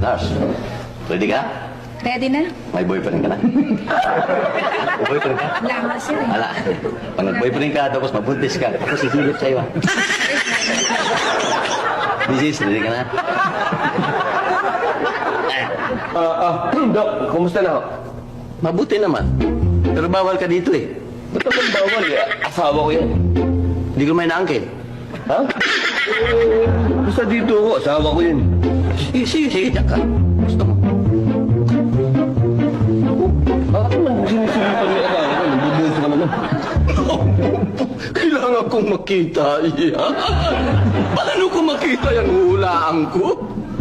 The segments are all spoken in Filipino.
Lars, ready ka? Ready na? May boyfriend ka na? May boyfriend ka? Wala nga sir eh. Wala. Pag nag-boyfriend ka, tapos mabuntis ka, tapos sisilip sa'yo. Mrs., ready ka na? Dok, kumusta na ho? Mabuti naman. Pero bawal ka dito eh. Ba't naman bawal eh? Asawa ko yan. Hindi ko may naangkin. Ha? Basta dito ako, asawa ko yun. Sige, sige, sige, diyan ka. Gusto mo. Bakit naman sinisilipan niya asawa ko? Nagbubuhos ka naman. Kailangan kong makita yan. Paano ko makita yung hulaan ko?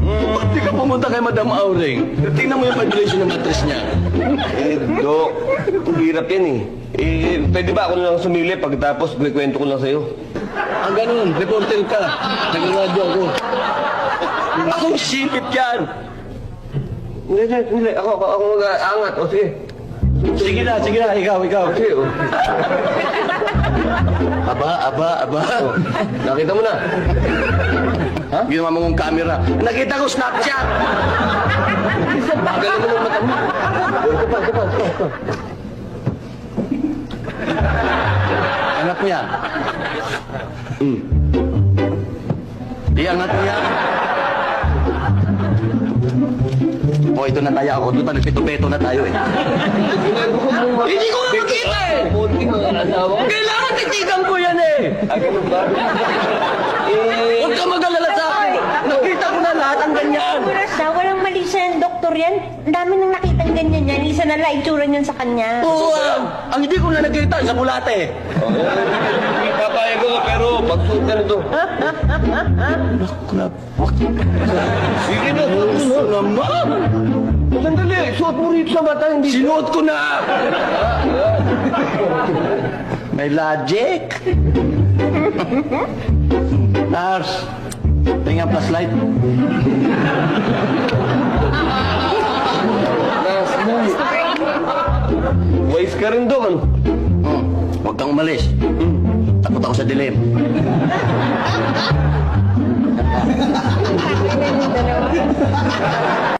Ba't di ka pumunta kay Madam Auring? Tingnan mo yung vibration ng mattress niya. Dok, hirap yan eh. Pwede ba ako na lang sumili pagkatapos kwento ko lang sa'yo? Ang ganun, reporter ka. Nag-radio ako. Akong sipit yan. Hindi. Ako mag-aangat. O sige. Sige na, ikaw. Sige, o. Aba. Nakita mo na. Ha? Ginawa mo kong camera. Nakita ko Snapchat! Galing mo ng mata mo. Ito pa. Angat mo yan. Iangat mo yan. O, ito na tayo ako. Doon pa nagpito-peto na tayo eh. Hindi ko nga makita eh! Kunti mo ang asawa ko. Kailangan titigan ko yan eh! Ganun ba? Huwag ka mag-alala sa akin! Nakita ko na lahat ang ganyan! Oras na, walang mali sa doktor yan. Ang dami nang nakitang ganyan yan. Isa na lang itsura niyan sa kanya. Oo, ang hindi ko na nakita sa bulate. Hindi papayag ko, pero pagsuot ka nito. Sige na, Gusto naman! sandali. Suot mo rito sa mata, hindi. Sinuot ko na! May logic! Lars, tingnan flashlight. Wise ka rin doon. Huwag kang umalis. Takot ako sa dilim.